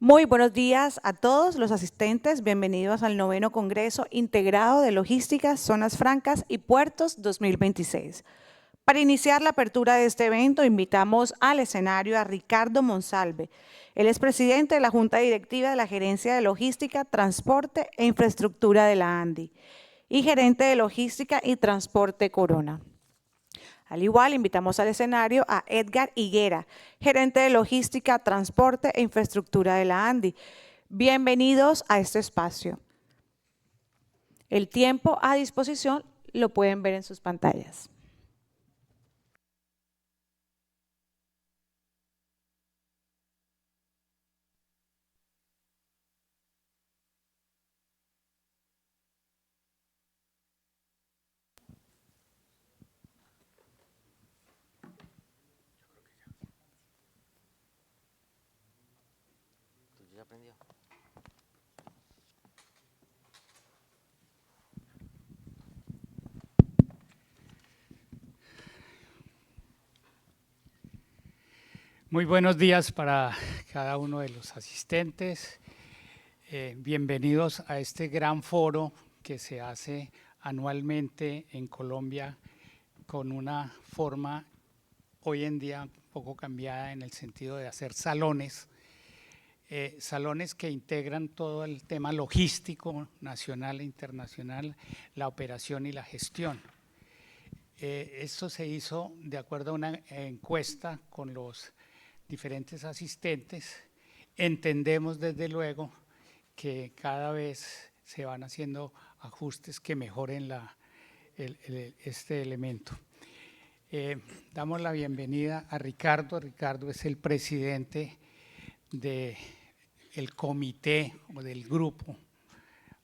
Muy buenos días a todos los asistentes. Bienvenidos al 9º Congreso Integrado de Logística, Zonas Francas y Puertos 2026. Para iniciar la apertura de este evento, invitamos al escenario a Ricardo Monsalve. Él es presidente de la Junta Directiva de la Gerencia de Logística, Transporte e Infraestructura de la ANDI y gerente de Logística y Transporte Corona. Al igual, invitamos al escenario a Edgar Higuera, gerente de Logística, Transporte e Infraestructura de la ANDI. Bienvenidos a este espacio. El tiempo a disposición lo pueden ver en sus pantallas. ¿Ya aprendió? Muy buenos días para cada uno de los asistentes. Bienvenidos a este gran foro que se hace anualmente en Colombia con una forma hoy en día un poco cambiada en el sentido de hacer salones. Salones que integran todo el tema logístico nacional e internacional, la operación y la gestión. Esto se hizo de acuerdo a una encuesta con los diferentes asistentes. Entendemos desde luego que cada vez se van haciendo ajustes que mejoren este elemento. Damos la bienvenida a Ricardo. Ricardo es el presidente del comité o del grupo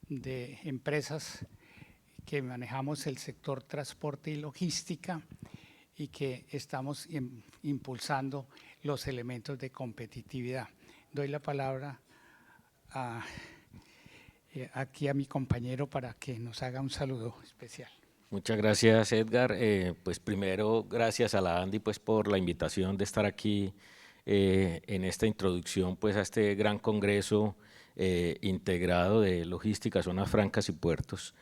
de empresas que manejamos el sector transporte y logística y que estamos impulsando los elementos de competitividad. Doy la palabra aquí a mi compañero para que nos haga un saludo especial. Muchas gracias, Edgar. Pues primero, gracias a la ANDI pues, por la invitación de estar aquí en esta introducción pues, a este gran congreso integrado de logística, zonas francas y puertos.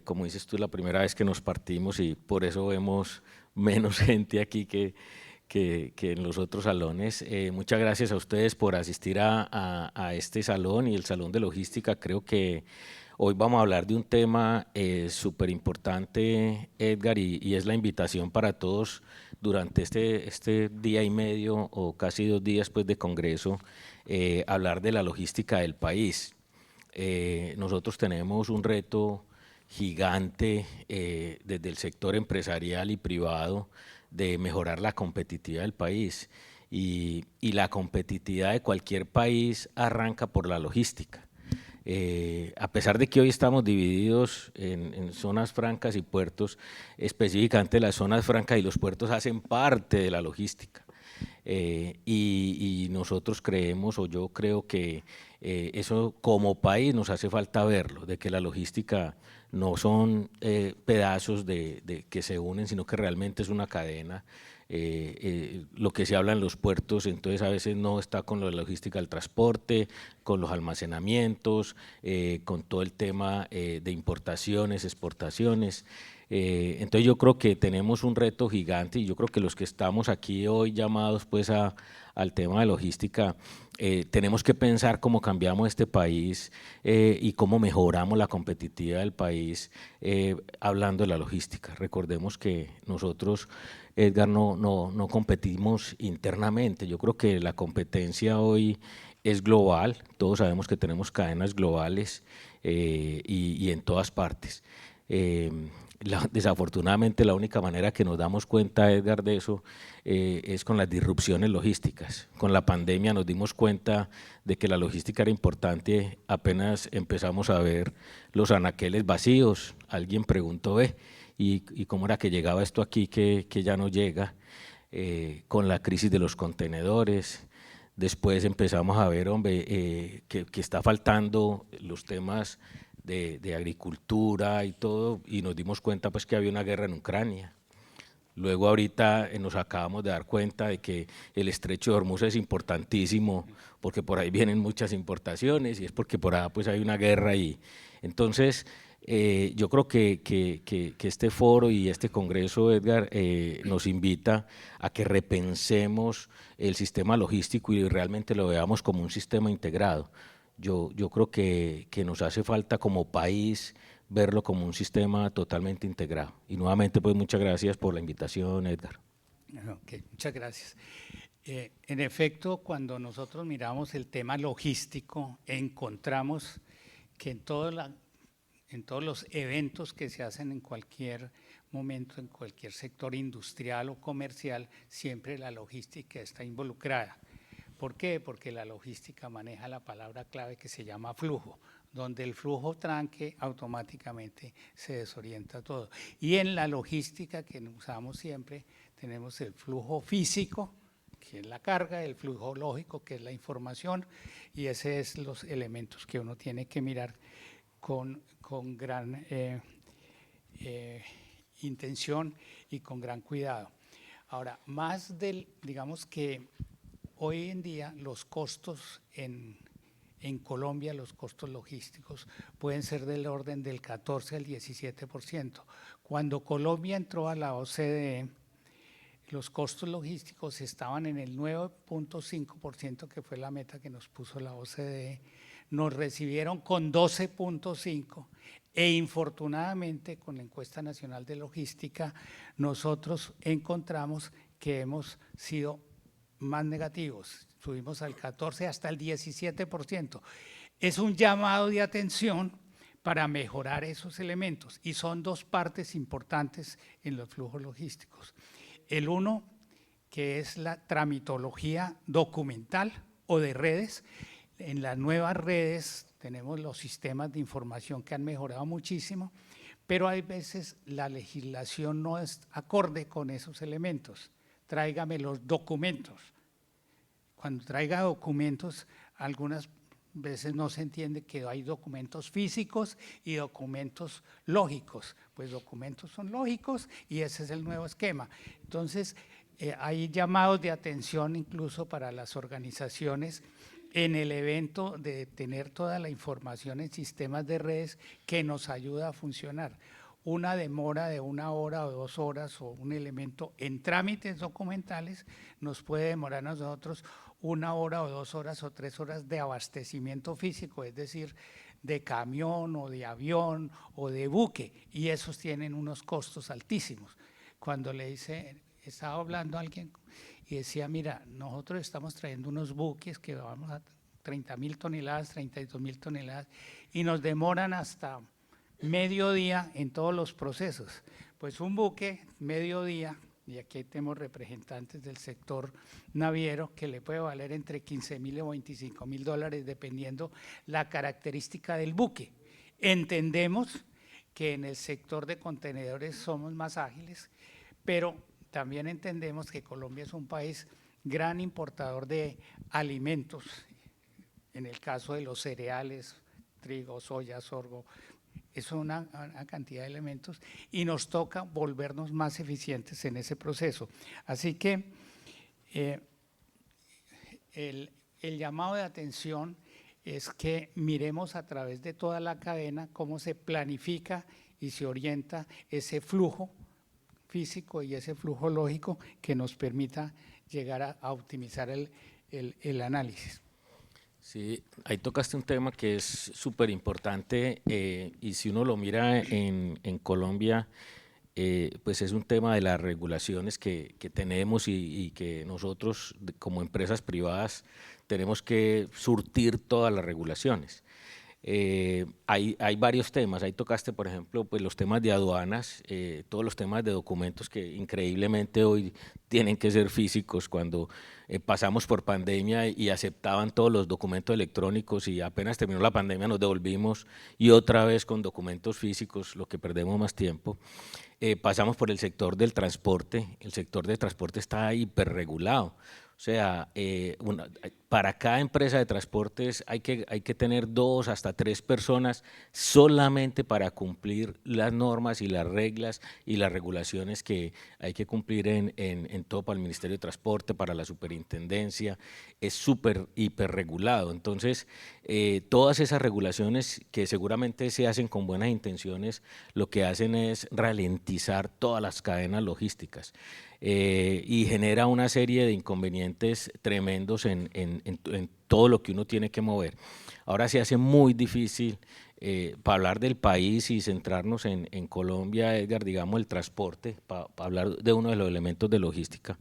Como dices tú, la primera vez que nos partimos y por eso vemos menos gente aquí que en los otros salones. Muchas gracias a ustedes por asistir a este salón y el Salón de Logística. Creo que hoy vamos a hablar de un tema súper importante, Edgar, y es la invitación para todos durante este día y medio o casi 2 días pues, de congreso, hablar de la logística del país. Nosotros tenemos un reto gigante desde el sector empresarial y privado de mejorar la competitividad del país y la competitividad de cualquier país arranca por la logística. A pesar de que hoy estamos divididos en zonas francas y puertos, específicamente las zonas francas y los puertos hacen parte de la logística. Y nosotros creemos, o yo creo que eso como país nos hace falta verlo, de que la logística no son pedazos que se unen, sino que realmente es una cadena. Lo que se habla en los puertos, entonces a veces no está con la logística del transporte, con los almacenamientos, con todo el tema de importaciones, exportaciones. Entonces yo creo que tenemos un reto gigante y yo creo que los que estamos aquí hoy llamados pues al tema de logística, tenemos que pensar cómo cambiamos este país y cómo mejoramos la competitividad del país hablando de la logística. Recordemos que nosotros, Edgar, no competimos internamente. Yo creo que la competencia hoy es global, todos sabemos que tenemos cadenas globales y en todas partes. Desafortunadamente la única manera que nos damos cuenta, Edgar, de eso es con las disrupciones logísticas. Con la pandemia nos dimos cuenta de que la logística era importante, apenas empezamos a ver los anaqueles vacíos. Alguien preguntó, ¿y cómo era que llegaba esto aquí que ya no llega? Con la crisis de los contenedores. Después empezamos a ver, hombre, que está faltando los temas de agricultura y todo, y nos dimos cuenta pues que había una guerra en Ucrania. Luego ahorita nos acabamos de dar cuenta de que el estrecho de Hormuz es importantísimo porque por ahí vienen muchas importaciones y es porque por ahí pues hay una guerra y entonces yo creo que este foro y este congreso, Edgar, nos invita a que repensemos el sistema logístico y realmente lo veamos como un sistema integrado. Yo creo que nos hace falta como país verlo como un sistema totalmente integrado. Y nuevamente, pues muchas gracias por la invitación, Edgar. Okay, muchas gracias. En efecto, cuando nosotros miramos el tema logístico, encontramos que en todos los eventos que se hacen en cualquier momento, en cualquier sector industrial o comercial, siempre la logística está involucrada. ¿Por qué? Porque la logística maneja la palabra clave que se llama flujo. Donde el flujo tranque, automáticamente se desorienta todo. Y en la logística que usamos siempre, tenemos el flujo físico, que es la carga, el flujo lógico, que es la información, y esos son los elementos que uno tiene que mirar con gran intención y con gran cuidado. Ahora, digamos que hoy en día los costos en Colombia, los costos logísticos pueden ser del orden del 14 al 17%. Cuando Colombia entró a la OCDE, los costos logísticos estaban en el 9.5%, que fue la meta que nos puso la OCDE. Nos recibieron con 12.5%, e infortunadamente con la encuesta nacional de logística nosotros encontramos que hemos sido más negativos, subimos al 14 hasta el 17%. Es un llamado de atención para mejorar esos elementos y son dos partes importantes en los flujos logísticos. El uno, que es la tramitología documental o de redes. En las nuevas redes tenemos los sistemas de información que han mejorado muchísimo, pero hay veces la legislación no es acorde con esos elementos. Tráigame los documentos. Cuando traiga documentos, algunas veces no se entiende que hay documentos físicos y documentos lógicos. Pues documentos son lógicos y ese es el nuevo esquema. Entonces, hay llamados de atención incluso para las organizaciones en el evento de tener toda la información en sistemas de redes que nos ayuda a funcionar. Una demora de 1 hora o 2 horas o un elemento en trámites documentales nos puede demorar a nosotros 1 hora o 2 horas o 3 horas de abastecimiento físico, es decir, de camión o de avión o de buque, y esos tienen unos costos altísimos. Cuando estaba hablando a alguien y decía, mira, nosotros estamos trayendo unos buques que vamos a 30.000 toneladas, 32.000 toneladas, y nos demoran hasta mediodía en todos los procesos. Pues un buque, mediodía, y aquí tenemos representantes del sector naviero, que le puede valer entre 15.000 o 25.000 dólares, dependiendo la característica del buque. Entendemos que en el sector de contenedores somos más ágiles, pero también entendemos que Colombia es un país gran importador de alimentos, en el caso de los cereales, trigo, soya, sorgo. Es una cantidad de elementos y nos toca volvernos más eficientes en ese proceso. Así que el llamado de atención es que miremos a través de toda la cadena cómo se planifica y se orienta ese flujo físico y ese flujo lógico que nos permita llegar a optimizar el análisis. Sí, ahí tocaste un tema que es súper importante y si uno lo mira en Colombia, pues es un tema de las regulaciones que tenemos y que nosotros como empresas privadas tenemos que surtir todas las regulaciones. Hay varios temas, ahí tocaste por ejemplo pues los temas de aduanas, todos los temas de documentos que increíblemente hoy tienen que ser físicos cuando pasamos por pandemia y aceptaban todos los documentos electrónicos y apenas terminó la pandemia nos devolvimos y otra vez con documentos físicos, lo que perdemos más tiempo. Pasamos por el sector del transporte, el sector del transporte está hiperregulado, o sea, para cada empresa de transportes hay que tener 2 hasta 3 personas solamente para cumplir las normas y las reglas y las regulaciones que hay que cumplir en todo para el Ministerio de Transporte, para la superintendencia. Es súper, hiper regulado. Entonces, todas esas regulaciones que seguramente se hacen con buenas intenciones, lo que hacen es ralentizar todas las cadenas logísticas. Y genera una serie de inconvenientes tremendos en todo lo que uno tiene que mover. Ahora se hace muy difícil para hablar del país y centrarnos en Colombia, Edgar, digamos el transporte, para hablar de uno de los elementos de logística.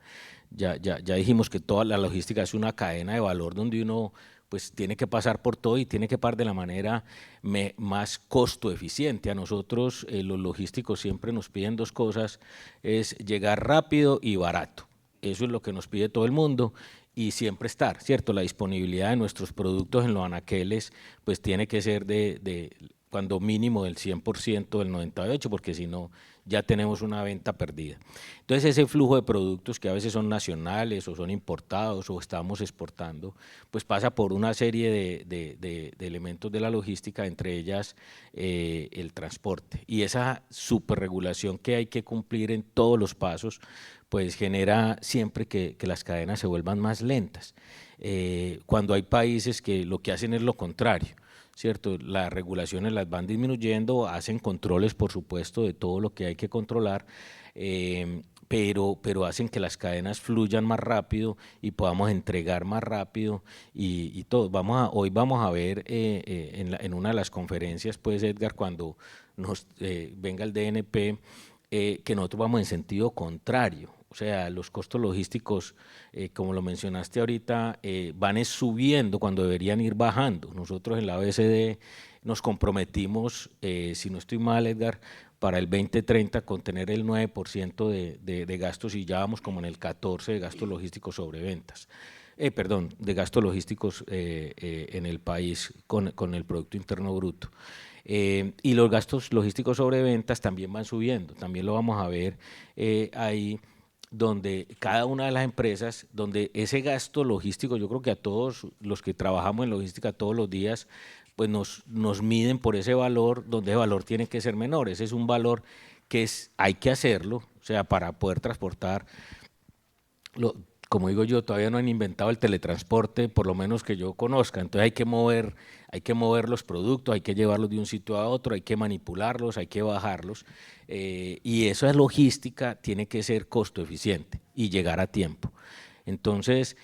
Ya dijimos que toda la logística es una cadena de valor donde uno pues tiene que pasar por todo y tiene que pasar de la manera más costo eficiente. A nosotros los logísticos siempre nos piden 2 cosas, es llegar rápido y barato. Eso es lo que nos pide todo el mundo y siempre estar, ¿cierto? La disponibilidad de nuestros productos en los anaqueles pues tiene que ser cuando mínimo del 100%, del 98%, porque si no ya tenemos una venta perdida. Entonces ese flujo de productos que a veces son nacionales o son importados o estamos exportando, pues pasa por una serie de elementos de la logística, entre ellas el transporte. Y esa superregulación que hay que cumplir en todos los pasos, pues genera siempre que las cadenas se vuelvan más lentas. Cuando hay países que lo que hacen es lo contrario, ¿cierto? Las regulaciones las van disminuyendo, hacen controles, por supuesto, de todo lo que hay que controlar, pero hacen que las cadenas fluyan más rápido y podamos entregar más rápido y todo. Hoy vamos a ver en una de las conferencias, pues, Edgar, cuando venga el DNP, que nosotros vamos en sentido contrario. O sea, los costos logísticos, como lo mencionaste ahorita, van subiendo cuando deberían ir bajando. Nosotros en la ABCD nos comprometimos, si no estoy mal, Edgar, para el 2030 con tener el 9% de gastos y ya vamos como en el 14% de gastos logísticos sobre ventas. De gastos logísticos en el país con el Producto Interno Bruto. Y los gastos logísticos sobre ventas también van subiendo, también lo vamos a ver ahí, donde cada una de las empresas, donde ese gasto logístico, yo creo que a todos los que trabajamos en logística todos los días, pues nos miden por ese valor, donde ese valor tiene que ser menor. Ese es un valor que hay que hacerlo, o sea, para poder transportar. Como digo yo, todavía no han inventado el teletransporte, por lo menos que yo conozca. Entonces hay que mover los productos, hay que llevarlos de un sitio a otro, hay que manipularlos, hay que bajarlos. Y esa logística tiene que ser costo eficiente y llegar a tiempo. Entonces,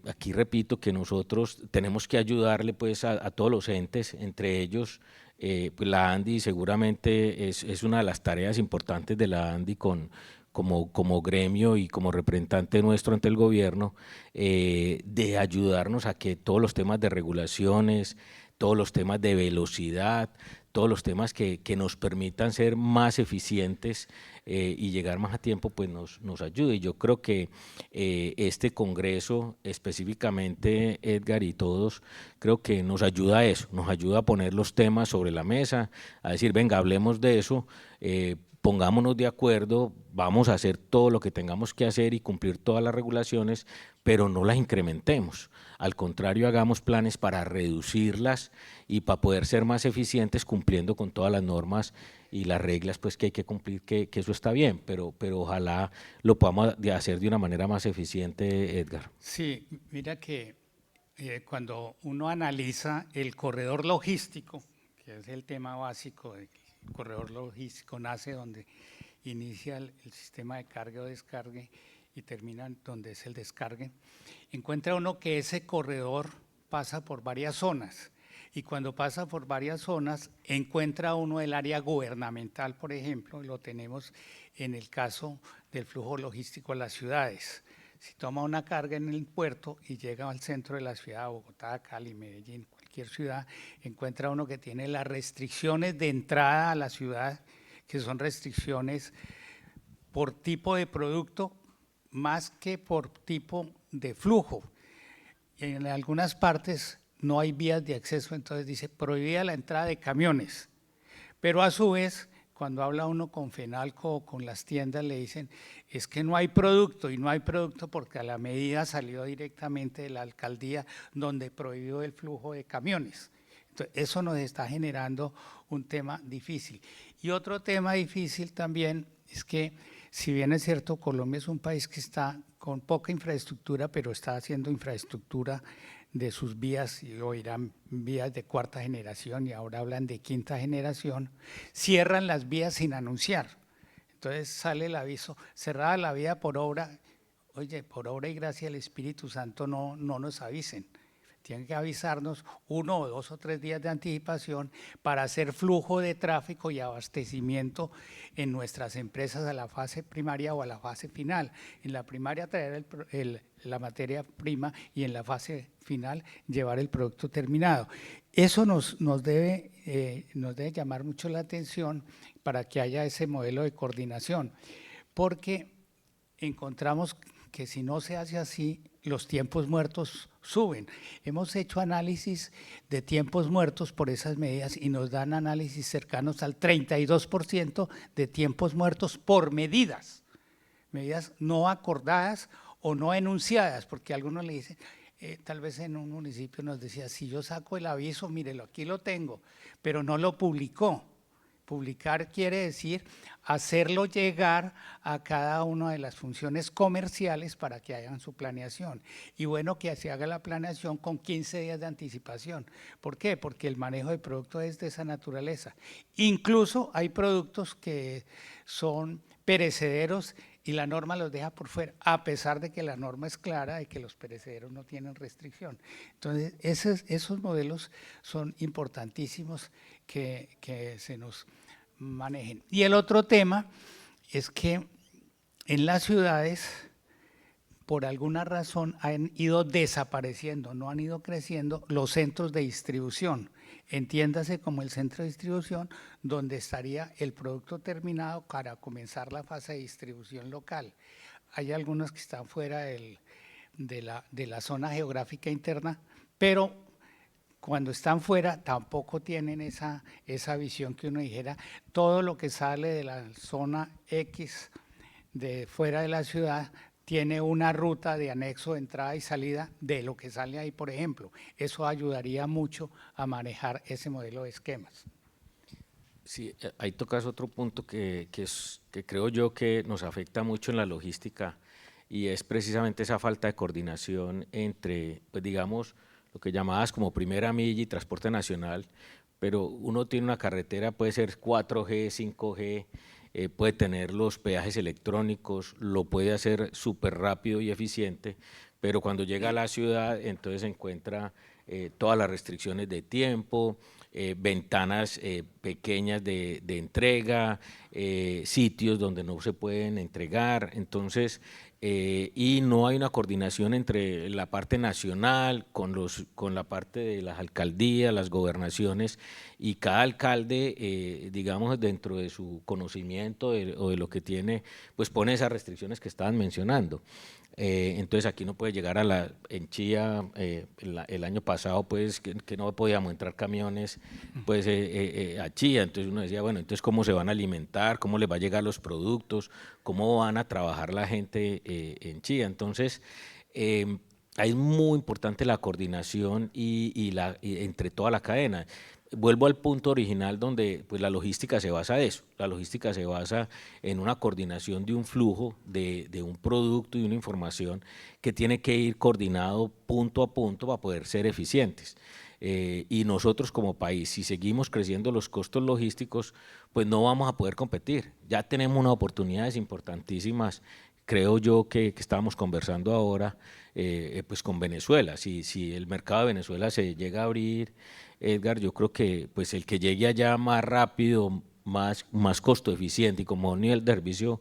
aquí repito que nosotros tenemos que ayudarle pues a todos los entes, entre ellos pues la ANDI seguramente es una de las tareas importantes de la ANDI como gremio y como representante nuestro ante el gobierno, de ayudarnos a que todos los temas de regulaciones, todos los temas de velocidad, todos los temas que nos permitan ser más eficientes y llegar más a tiempo, pues nos ayude. Yo creo que este congreso específicamente, Edgar, y todos, creo que nos ayuda a eso, nos ayuda a poner los temas sobre la mesa, a decir, venga, hablemos de eso, pongámonos de acuerdo, vamos a hacer todo lo que tengamos que hacer y cumplir todas las regulaciones, pero no las incrementemos. Al contrario, hagamos planes para reducirlas y para poder ser más eficientes cumpliendo con todas las normas y las reglas pues que hay que cumplir, que eso está bien, pero ojalá lo podamos hacer de una manera más eficiente, Edgar. Sí, mira que cuando uno analiza el corredor logístico, que es el tema básico de que el corredor logístico nace donde inicia el sistema de carga o descargue y termina donde es el descargue, encuentra uno que ese corredor pasa por varias zonas y cuando pasa por varias zonas encuentra uno el área gubernamental, por ejemplo, y lo tenemos en el caso del flujo logístico a las ciudades. Si toma una carga en el puerto y llega al centro de la ciudad, Bogotá, Cali, Medellín, cualquier ciudad, encuentra uno que tiene las restricciones de entrada a la ciudad, que son restricciones por tipo de producto más que por tipo de flujo. En algunas partes no hay vías de acceso, entonces dice prohibida la entrada de camiones, pero a su vez cuando habla uno con Fenalco o con las tiendas le dicen, es que no hay producto, y no hay producto porque la medida salió directamente de la alcaldía donde prohibió el flujo de camiones. Entonces, eso nos está generando un tema difícil. Y otro tema difícil también es que, si bien es cierto, Colombia es un país que está con poca infraestructura, pero está haciendo infraestructura de sus vías, y oirán vías de cuarta generación y ahora hablan de quinta generación, cierran las vías sin anunciar. Entonces sale el aviso, cerrada la vía por obra. Oye, por obra y gracia del Espíritu Santo no nos avisen. Tienen que avisarnos 1 o 2 o 3 días de anticipación para hacer flujo de tráfico y abastecimiento en nuestras empresas a la fase primaria o a la fase final. En la primaria traer la materia prima y en la fase final llevar el producto terminado. Eso nos debe llamar mucho la atención para que haya ese modelo de coordinación, porque encontramos que si no se hace así, los tiempos muertos suben. Hemos hecho análisis de tiempos muertos por esas medidas y nos dan análisis cercanos al 32% de tiempos muertos por medidas no acordadas o no enunciadas, porque algunos le dicen, tal vez en un municipio nos decía, si yo saco el aviso, mírelo, aquí lo tengo, pero no lo publicó. Publicar quiere decir hacerlo llegar a cada una de las funciones comerciales para que hagan su planeación. Y bueno, que se haga la planeación con 15 días de anticipación. ¿Por qué? Porque el manejo de productos es de esa naturaleza. Incluso hay productos que son perecederos y la norma los deja por fuera, a pesar de que la norma es clara y que los perecederos no tienen restricción. Entonces, esos modelos son importantísimos que se nos manejen. Y el otro tema es que en las ciudades, por alguna razón, han ido desapareciendo, no han ido creciendo los centros de distribución. Entiéndase como el centro de distribución donde estaría el producto terminado para comenzar la fase de distribución local. Hay algunos que están fuera de la zona geográfica interna, pero cuando están fuera tampoco tienen esa visión que uno dijera, todo lo que sale de la zona X de fuera de la ciudad tiene una ruta de anexo de entrada y salida de lo que sale ahí, por ejemplo. Eso ayudaría mucho a manejar ese modelo de esquemas. Sí, ahí tocas otro punto que creo yo que nos afecta mucho en la logística, y es precisamente esa falta de coordinación entre, pues digamos, lo que llamabas como primera milla y transporte nacional, pero uno tiene una carretera, puede ser 4G, 5G, puede tener los peajes electrónicos, lo puede hacer súper rápido y eficiente, pero cuando llega a la ciudad entonces encuentra todas las restricciones de tiempo, ventanas pequeñas de entrega, sitios donde no se pueden entregar, entonces y no hay una coordinación entre la parte nacional con la parte de las alcaldías, las gobernaciones, y cada alcalde, digamos, dentro de su conocimiento o de lo que tiene, pues pone esas restricciones que estaban mencionando. Entonces aquí no puede llegar en Chía, el año pasado pues que no podíamos entrar camiones pues a Chía, entonces uno decía, bueno, entonces cómo se van a alimentar, cómo les va a llegar los productos, cómo van a trabajar la gente en Chía. Entonces ahí es muy importante la coordinación y entre toda la cadena. Vuelvo al punto original donde pues la logística se basa en eso, la logística se basa en una coordinación de un flujo, de un producto y una información que tiene que ir coordinado punto a punto para poder ser eficientes. Y nosotros como país, si seguimos creciendo los costos logísticos, pues no vamos a poder competir. Ya tenemos unas oportunidades importantísimas, creo yo que estábamos conversando ahora, pues con Venezuela. Si el mercado de Venezuela se llega a abrir, Edgar, yo creo que pues el que llegue allá más rápido, más costo eficiente y con mejor nivel de servicio,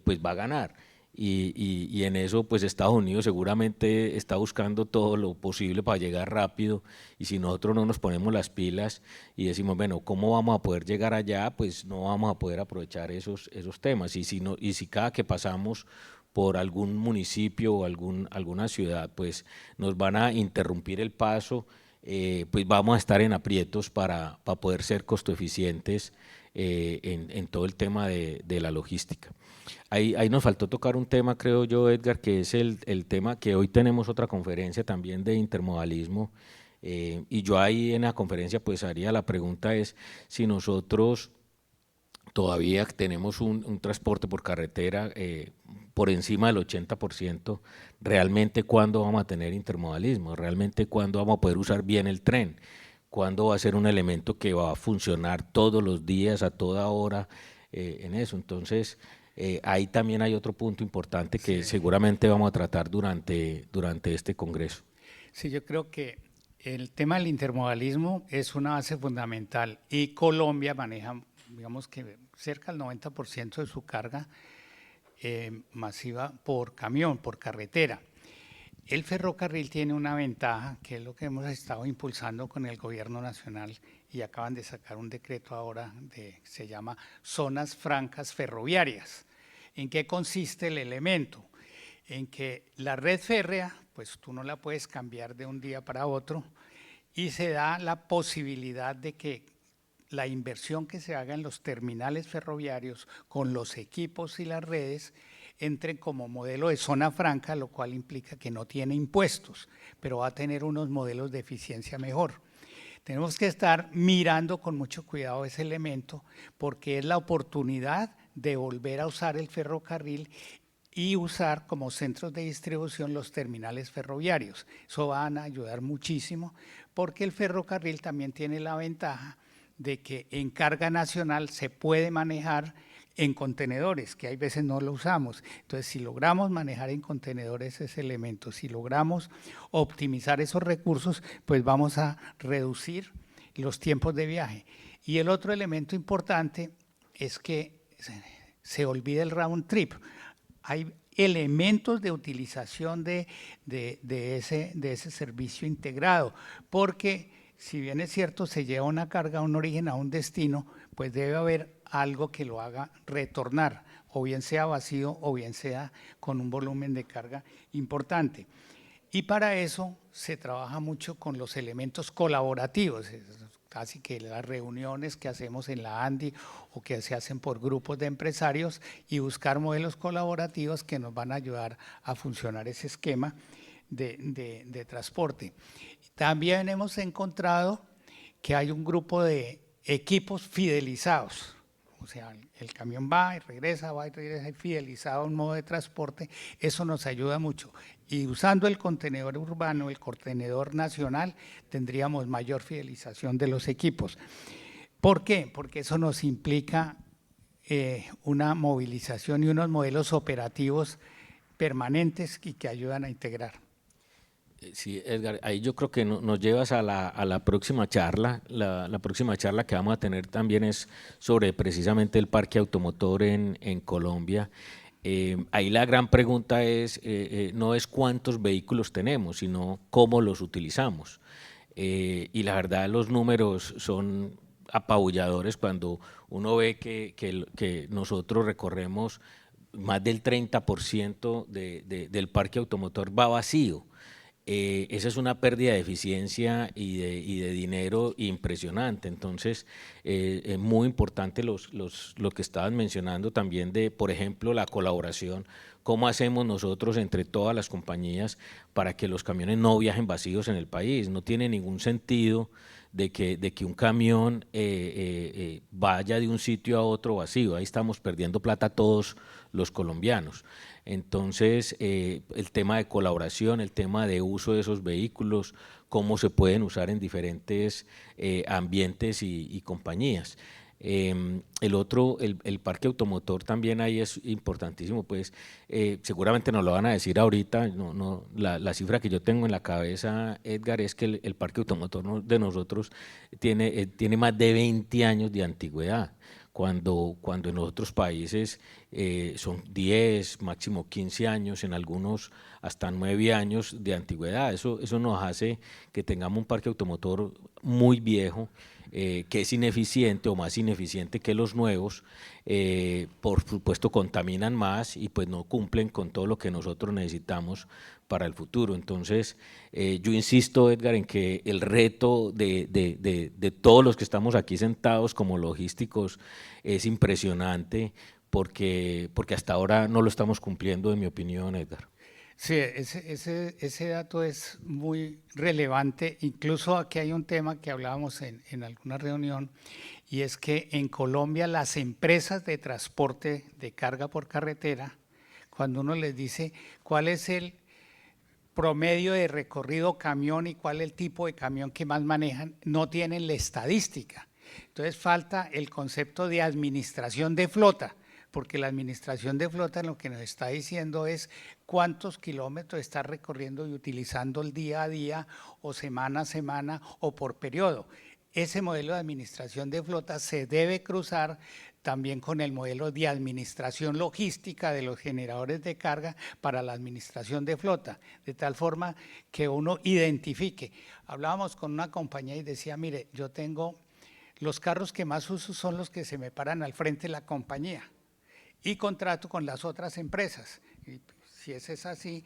pues va a ganar. Y en eso pues Estados Unidos seguramente está buscando todo lo posible para llegar rápido, y si nosotros no nos ponemos las pilas y decimos, bueno, ¿cómo vamos a poder llegar allá? Pues no vamos a poder aprovechar esos temas, y si cada que pasamos por algún municipio o alguna ciudad pues nos van a interrumpir el paso, pues vamos a estar en aprietos para poder ser costo eficientes en todo el tema de la logística. Ahí nos faltó tocar un tema, creo yo, Edgar, que es el tema que hoy tenemos otra conferencia también de intermodalismo, y yo ahí en la conferencia pues haría la pregunta es si nosotros todavía tenemos un transporte por carretera por encima del 80%, realmente cuándo vamos a tener intermodalismo, realmente cuándo vamos a poder usar bien el tren, cuándo va a ser un elemento que va a funcionar todos los días, a toda hora, en eso. Entonces, ahí también hay otro punto importante que seguramente vamos a tratar durante este congreso. Sí, yo creo que el tema del intermodalismo es una base fundamental y Colombia maneja, digamos que cerca del 90% de su carga masiva por camión, por carretera. El ferrocarril tiene una ventaja, que es lo que hemos estado impulsando con el gobierno nacional y acaban de sacar un decreto ahora, se llama zonas francas ferroviarias. ¿En qué consiste el elemento? En que la red férrea, pues tú no la puedes cambiar de un día para otro y se da la posibilidad de que la inversión que se haga en los terminales ferroviarios con los equipos y las redes entren como modelo de zona franca, lo cual implica que no tiene impuestos, pero va a tener unos modelos de eficiencia mejor. Tenemos que estar mirando con mucho cuidado ese elemento porque es la oportunidad de volver a usar el ferrocarril y usar como centros de distribución los terminales ferroviarios. Eso van a ayudar muchísimo porque el ferrocarril también tiene la ventaja de que en carga nacional se puede manejar en contenedores, que hay veces no lo usamos. Entonces, si logramos manejar en contenedores ese elemento, si logramos optimizar esos recursos, pues vamos a reducir los tiempos de viaje. Y el otro elemento importante es que se olvida el round trip. Hay elementos de utilización de ese servicio integrado, porque si bien es cierto, se lleva una carga a un origen, a un destino, pues debe haber algo que lo haga retornar, o bien sea vacío o bien sea con un volumen de carga importante. Y para eso se trabaja mucho con los elementos colaborativos, casi que las reuniones que hacemos en la ANDI o que se hacen por grupos de empresarios y buscar modelos colaborativos que nos van a ayudar a funcionar ese esquema de transporte. También hemos encontrado que hay un grupo de equipos fidelizados, o sea, el camión va y regresa y fidelizado a un modo de transporte. Eso nos ayuda mucho. Y usando el contenedor urbano, el contenedor nacional, tendríamos mayor fidelización de los equipos. ¿Por qué? Porque eso nos implica una movilización y unos modelos operativos permanentes y que ayudan a integrar. Sí, Edgar, ahí yo creo que nos llevas a la próxima charla. La próxima charla que vamos a tener también es sobre precisamente el parque automotor en Colombia. Ahí la gran pregunta es, no es cuántos vehículos tenemos, sino cómo los utilizamos. Y la verdad los números son apabulladores cuando uno ve que nosotros recorremos más del 30% del parque automotor va vacío. Esa es una pérdida de eficiencia y de dinero impresionante. Entonces, es muy importante lo que estaban mencionando también de, por ejemplo, la colaboración. ¿Cómo hacemos nosotros entre todas las compañías para que los camiones no viajen vacíos en el país? No tiene ningún sentido de que un camión vaya de un sitio a otro vacío. Ahí estamos perdiendo plata todos los colombianos. Entonces, el tema de colaboración, el tema de uso de esos vehículos, cómo se pueden usar en diferentes ambientes y compañías. El otro, el parque automotor también ahí es importantísimo, pues seguramente nos lo van a decir ahorita, la cifra que yo tengo en la cabeza, Edgar, es que el parque automotor de nosotros tiene más de 20 años de antigüedad. Cuando en otros países son 10, máximo 15 años, en algunos hasta 9 años de antigüedad. Eso nos hace que tengamos un parque automotor muy viejo que es ineficiente o más ineficiente que los nuevos, por supuesto contaminan más y pues no cumplen con todo lo que nosotros necesitamos para el futuro. Entonces, yo insisto, Edgar, en que el reto de todos los que estamos aquí sentados como logísticos es impresionante porque hasta ahora no lo estamos cumpliendo, en mi opinión, Edgar. Sí, ese dato es muy relevante. Incluso aquí hay un tema que hablábamos en alguna reunión, y es que en Colombia las empresas de transporte de carga por carretera, cuando uno les dice cuál es el promedio de recorrido camión y cuál es el tipo de camión que más manejan, no tienen la estadística. Entonces falta el concepto de administración de flota, porque la administración de flota lo que nos está diciendo es cuántos kilómetros está recorriendo y utilizando el día a día o semana a semana o por periodo. Ese modelo de administración de flota se debe cruzar también con el modelo de administración logística de los generadores de carga para la administración de flota, de tal forma que uno identifique. Hablábamos con una compañía y decía, mire, yo tengo los carros que más uso son los que se me paran al frente de la compañía y contrato con las otras empresas. Y si ese es así,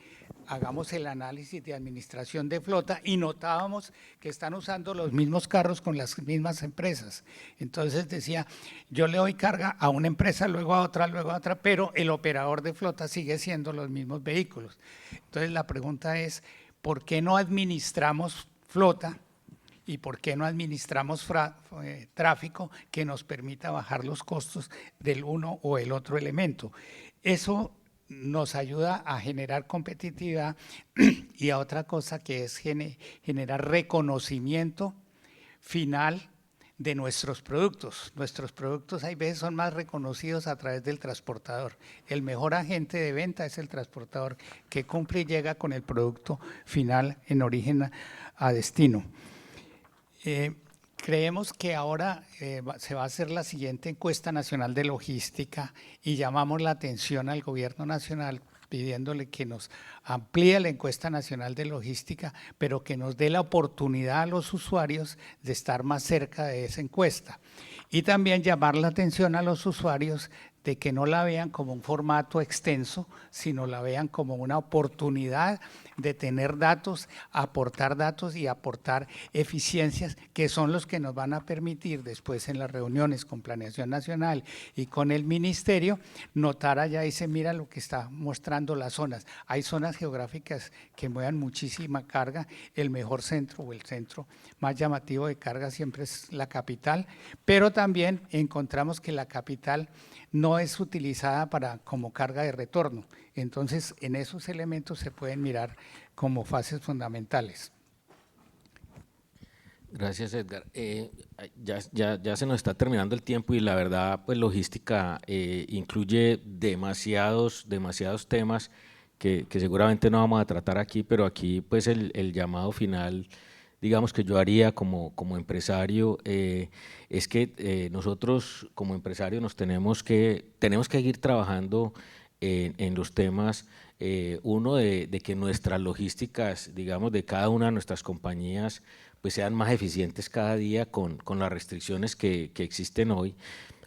hagamos el análisis de administración de flota y notábamos que están usando los mismos carros con las mismas empresas. Entonces decía, yo le doy carga a una empresa, luego a otra, pero el operador de flota sigue siendo los mismos vehículos. Entonces la pregunta es, ¿por qué no administramos flota? ¿Y por qué no administramos tráfico que nos permita bajar los costos del uno o el otro elemento? Eso nos ayuda a generar competitividad y a otra cosa que es generar reconocimiento final de nuestros productos. Nuestros productos hay veces son más reconocidos a través del transportador. El mejor agente de venta es el transportador que cumple y llega con el producto final en origen a destino. Creemos que ahora se va a hacer la siguiente encuesta nacional de logística y llamamos la atención al gobierno nacional pidiéndole que nos amplíe la encuesta nacional de logística, pero que nos dé la oportunidad a los usuarios de estar más cerca de esa encuesta. Y también llamar la atención a los usuarios de que no la vean como un formato extenso, sino la vean como una oportunidad de tener datos, aportar datos y aportar eficiencias que son los que nos van a permitir después en las reuniones con Planeación Nacional y con el Ministerio, notar allá, dice, mira lo que está mostrando las zonas. Hay zonas geográficas que muevan muchísima carga, el mejor centro o el centro más llamativo de carga siempre es la capital, pero también encontramos que la capital no es utilizada como carga de retorno. Entonces, en esos elementos se pueden mirar como fases fundamentales. Gracias, Edgar. Ya se nos está terminando el tiempo y la verdad, pues logística incluye demasiados temas que seguramente no vamos a tratar aquí, pero aquí pues el llamado final, digamos, que yo haría como empresario es que nosotros como empresarios tenemos que seguir trabajando en los temas, uno de que nuestras logísticas, digamos, de cada una de nuestras compañías, pues sean más eficientes cada día con las restricciones que existen hoy,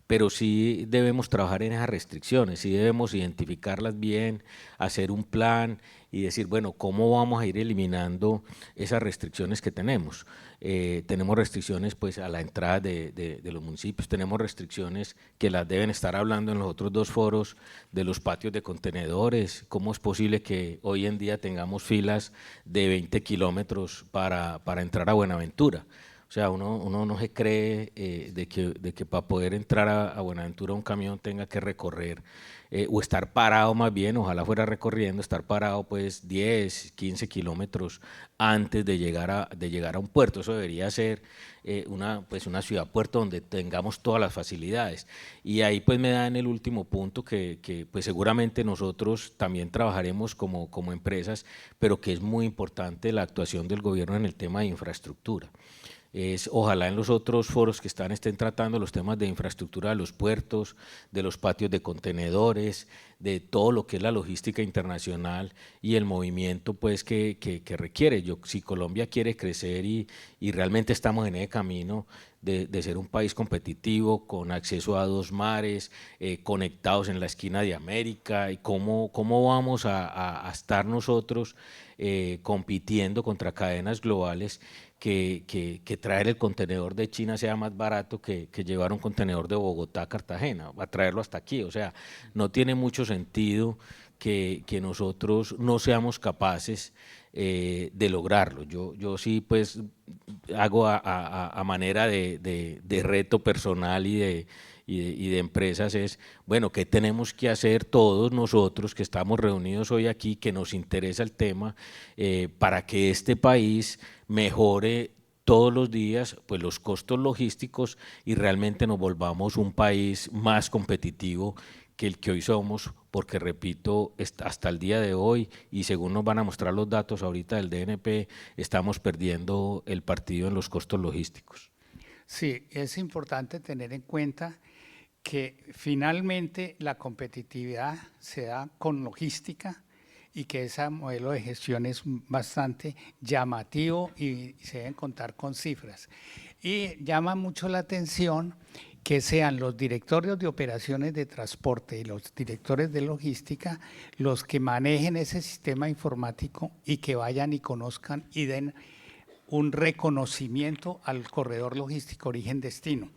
pero sí debemos trabajar en esas restricciones, sí debemos identificarlas bien, hacer un plan y decir, bueno, ¿cómo vamos a ir eliminando esas restricciones que tenemos? Tenemos restricciones pues a la entrada de los municipios, tenemos restricciones que las deben estar hablando en los otros dos foros de los patios de contenedores. ¿Cómo es posible que hoy en día tengamos filas de 20 kilómetros para entrar a Buenaventura? O sea, uno no se cree de que para poder entrar a Buenaventura un camión tenga que recorrer o estar parado más bien, ojalá fuera recorriendo, estar parado pues 10, 15 kilómetros antes de llegar a un puerto. Eso debería ser una ciudad puerto donde tengamos todas las facilidades. Y ahí pues me da en el último punto que pues seguramente nosotros también trabajaremos como empresas, pero que es muy importante la actuación del gobierno en el tema de infraestructura. ojalá en los otros foros que estén tratando los temas de infraestructura de los puertos, de los patios de contenedores, de todo lo que es la logística internacional y el movimiento pues que requiere. Si Colombia quiere crecer y realmente estamos en ese camino de ser un país competitivo, con acceso a 2 mares, conectados en la esquina de América, y cómo vamos a estar nosotros compitiendo contra cadenas globales, que traer el contenedor de China sea más barato que llevar un contenedor de Bogotá a Cartagena, a traerlo hasta aquí. O sea, no tiene mucho sentido que nosotros no seamos capaces de lograrlo. Yo sí pues hago a manera de reto personal y de empresas es, bueno, ¿qué tenemos que hacer todos nosotros que estamos reunidos hoy aquí, que nos interesa el tema, para que este país mejore todos los días pues los costos logísticos y realmente nos volvamos un país más competitivo que el que hoy somos? Porque repito, hasta el día de hoy, y según nos van a mostrar los datos ahorita del DNP, estamos perdiendo el partido en los costos logísticos. Sí, es importante tener en cuenta que finalmente la competitividad se da con logística y que ese modelo de gestión es bastante llamativo y se deben contar con cifras. Y llama mucho la atención que sean los directorios de operaciones de transporte y los directores de logística los que manejen ese sistema informático y que vayan y conozcan y den un reconocimiento al corredor logístico origen-destino.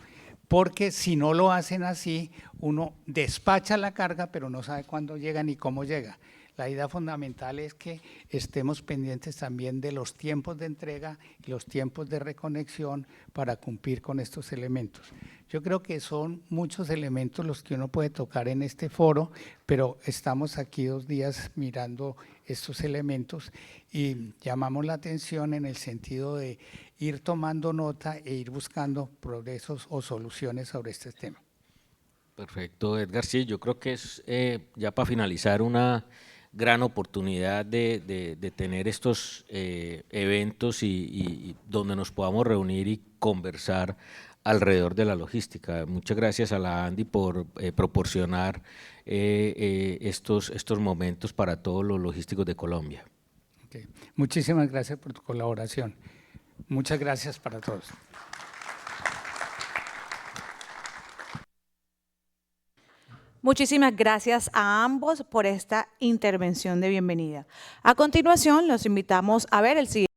Porque si no lo hacen así, uno despacha la carga, pero no sabe cuándo llega ni cómo llega. La idea fundamental es que estemos pendientes también de los tiempos de entrega y los tiempos de reconexión para cumplir con estos elementos. Yo creo que son muchos elementos los que uno puede tocar en este foro, pero estamos aquí 2 días mirando estos elementos y llamamos la atención en el sentido de ir tomando nota e ir buscando progresos o soluciones sobre este tema. Perfecto, Edgar. Sí, yo creo que es, ya para finalizar, una gran oportunidad de tener estos eventos y donde nos podamos reunir y conversar alrededor de la logística. Muchas gracias a la Andy por proporcionar estos momentos para todos los logísticos de Colombia. Okay. Muchísimas gracias por tu colaboración. Muchas gracias para todos. Muchísimas gracias a ambos por esta intervención de bienvenida. A continuación, los invitamos a ver el siguiente.